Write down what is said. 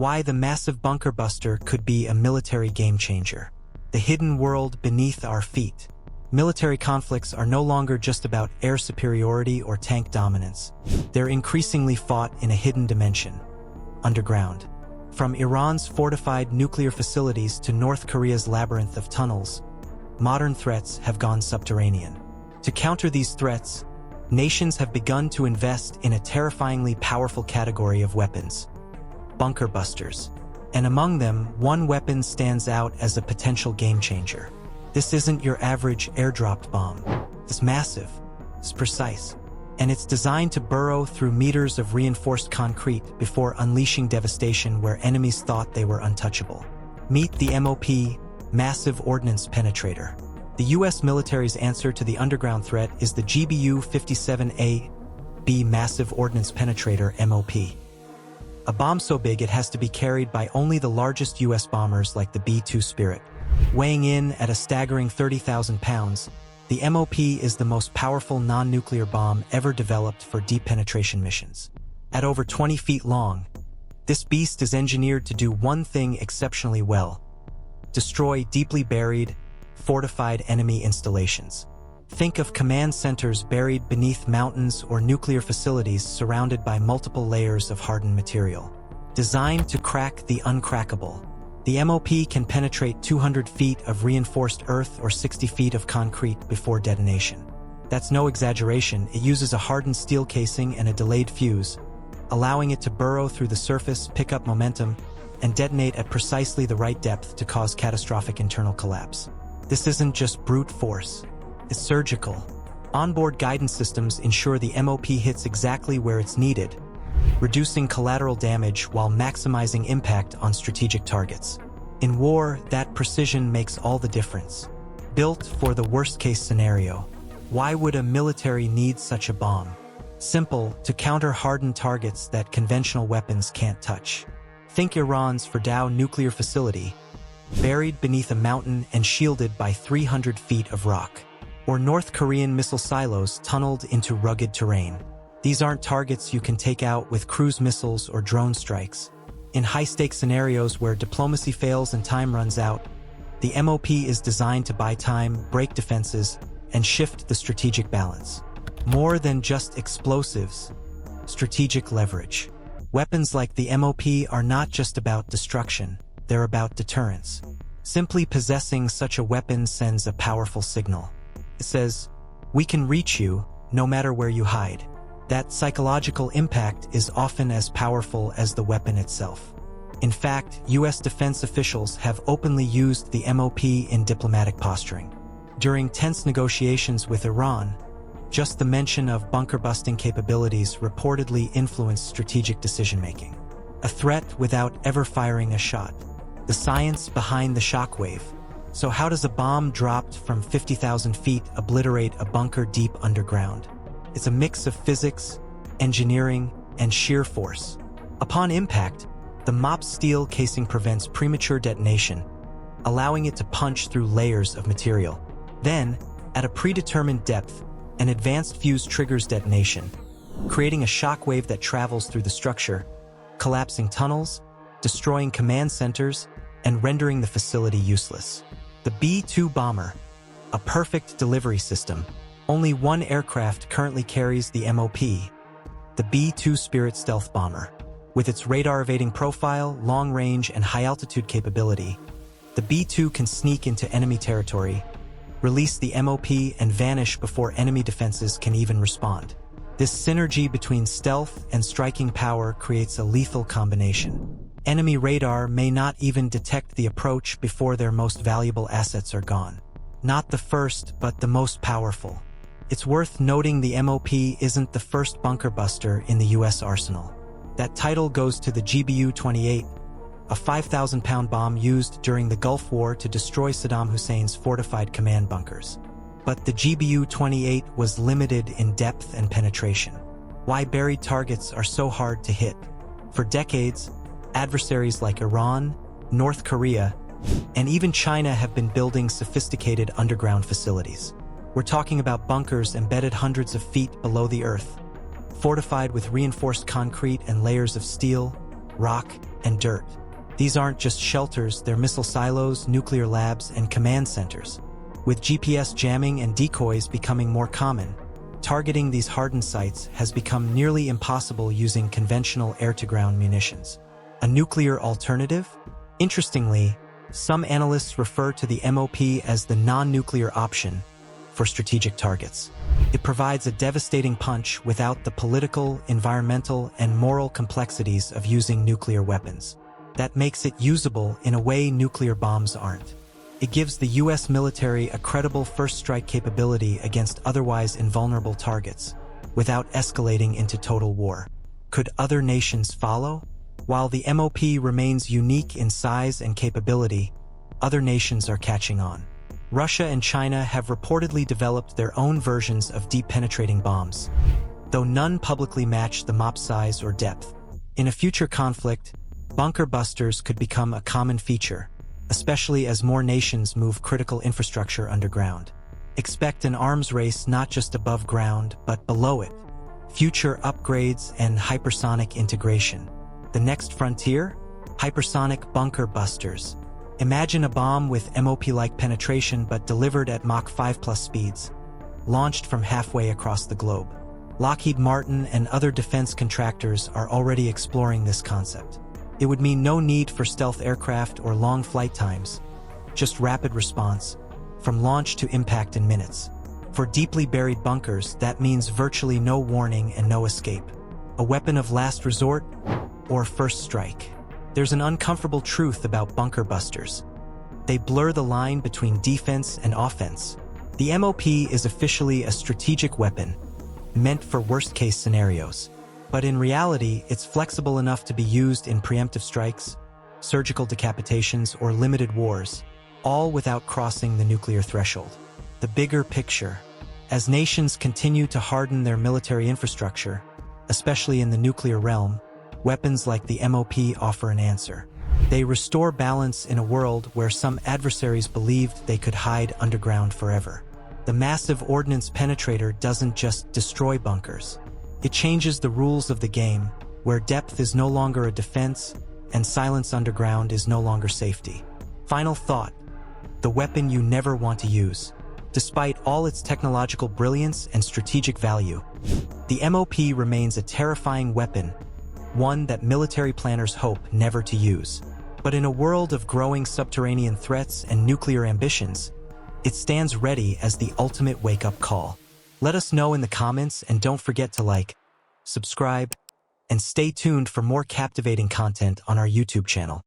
Why the massive bunker buster could be a military game changer. The hidden world beneath our feet. Military conflicts are no longer just about air superiority or tank dominance. They're increasingly fought in a hidden dimension, underground. From Iran's fortified nuclear facilities to North Korea's labyrinth of tunnels, modern threats have gone subterranean. To counter these threats, nations have begun to invest in a terrifyingly powerful category of weapons: bunker busters. And among them, one weapon stands out as a potential game changer. This isn't your average airdropped bomb. It's massive, it's precise, and it's designed to burrow through meters of reinforced concrete before unleashing devastation where enemies thought they were untouchable. Meet the MOP, Massive Ordnance Penetrator. The U.S. military's answer to the underground threat is the GBU-57A-B Massive Ordnance Penetrator MOP. A bomb so big it has to be carried by only the largest U.S. bombers like the B-2 Spirit. Weighing in at a staggering 30,000 pounds, the MOP is the most powerful non-nuclear bomb ever developed for deep penetration missions. At over 20 feet long, this beast is engineered to do one thing exceptionally well: destroy deeply buried, fortified enemy installations. Think of command centers buried beneath mountains or nuclear facilities surrounded by multiple layers of hardened material. Designed to crack the uncrackable, the MOP can penetrate 200 feet of reinforced earth or 60 feet of concrete before detonation. That's no exaggeration. It uses a hardened steel casing and a delayed fuse, allowing it to burrow through the surface, pick up momentum, and detonate at precisely the right depth to cause catastrophic internal collapse. This isn't just brute force. It's surgical. Onboard guidance systems ensure the MOP hits exactly where it's needed, reducing collateral damage while maximizing impact on strategic targets. In war, that precision makes all the difference. Built for the worst-case scenario. Why would a military need such a bomb? Simple: to counter hardened targets that conventional weapons can't touch. Think Iran's Fordow nuclear facility, buried beneath a mountain and shielded by 300 feet of rock. Or North Korean missile silos tunneled into rugged terrain. These aren't targets you can take out with cruise missiles or drone strikes. In high-stakes scenarios where diplomacy fails and time runs out, the MOP is designed to buy time, break defenses, and shift the strategic balance. More than just explosives, strategic leverage. Weapons like the MOP are not just about destruction, they're about deterrence. Simply possessing such a weapon sends a powerful signal. It says, "We can reach you, no matter where you hide." That psychological impact is often as powerful as the weapon itself. In fact, U.S. defense officials have openly used the MOP in diplomatic posturing. During tense negotiations with Iran, just the mention of bunker-busting capabilities reportedly influenced strategic decision-making. A threat without ever firing a shot. The science behind the shockwave. So how does a bomb dropped from 50,000 feet obliterate a bunker deep underground? It's a mix of physics, engineering, and sheer force. Upon impact, the MOP's steel casing prevents premature detonation, allowing it to punch through layers of material. Then, at a predetermined depth, an advanced fuse triggers detonation, creating a shockwave that travels through the structure, collapsing tunnels, destroying command centers, and rendering the facility useless. The B-2 bomber, a perfect delivery system. Only one aircraft currently carries the MOP, the B-2 Spirit stealth bomber. With its radar-evading profile, long-range, and high-altitude capability, the B-2 can sneak into enemy territory, release the MOP, and vanish before enemy defenses can even respond. This synergy between stealth and striking power creates a lethal combination. Enemy radar may not even detect the approach before their most valuable assets are gone. Not the first, but the most powerful. It's worth noting the MOP isn't the first bunker buster in the U.S. arsenal. That title goes to the GBU-28, a 5,000-pound bomb used during the Gulf War to destroy Saddam Hussein's fortified command bunkers. But the GBU-28 was limited in depth and penetration. Why buried targets are so hard to hit? For decades, adversaries like Iran, North Korea, and even China have been building sophisticated underground facilities. We're talking about bunkers embedded hundreds of feet below the earth, fortified with reinforced concrete and layers of steel, rock, and dirt. These aren't just shelters, they're missile silos, nuclear labs, and command centers. With GPS jamming and decoys becoming more common, targeting these hardened sites has become nearly impossible using conventional air-to-ground munitions. A nuclear alternative? Interestingly, some analysts refer to the MOP as the non-nuclear option for strategic targets. It provides a devastating punch without the political, environmental, and moral complexities of using nuclear weapons. That makes it usable in a way nuclear bombs aren't. It gives the US military a credible first strike capability against otherwise invulnerable targets, without escalating into total war. Could other nations follow? While the MOP remains unique in size and capability, other nations are catching on. Russia and China have reportedly developed their own versions of deep-penetrating bombs, though none publicly match the MOP size or depth. In a future conflict, bunker busters could become a common feature, especially as more nations move critical infrastructure underground. Expect an arms race not just above ground, but below it. Future upgrades and hypersonic integration. The next frontier? Hypersonic bunker busters. Imagine a bomb with MOP-like penetration but delivered at Mach 5+ speeds, launched from halfway across the globe. Lockheed Martin and other defense contractors are already exploring this concept. It would mean no need for stealth aircraft or long flight times, just rapid response, from launch to impact in minutes. For deeply buried bunkers, that means virtually no warning and no escape. A weapon of last resort or first strike. There's an uncomfortable truth about bunker busters. They blur the line between defense and offense. The MOP is officially a strategic weapon, meant for worst-case scenarios. But in reality, it's flexible enough to be used in preemptive strikes, surgical decapitations, or limited wars, all without crossing the nuclear threshold. The bigger picture. As nations continue to harden their military infrastructure, especially in the nuclear realm, weapons like the MOP offer an answer. They restore balance in a world where some adversaries believed they could hide underground forever. The massive ordnance penetrator doesn't just destroy bunkers. It changes the rules of the game, where depth is no longer a defense and silence underground is no longer safety. Final thought: the weapon you never want to use. Despite all its technological brilliance and strategic value, the MOP remains a terrifying weapon, one that military planners hope never to use. But in a world of growing subterranean threats and nuclear ambitions, it stands ready as the ultimate wake-up call. Let us know in the comments, and don't forget to like, subscribe, and stay tuned for more captivating content on our YouTube channel.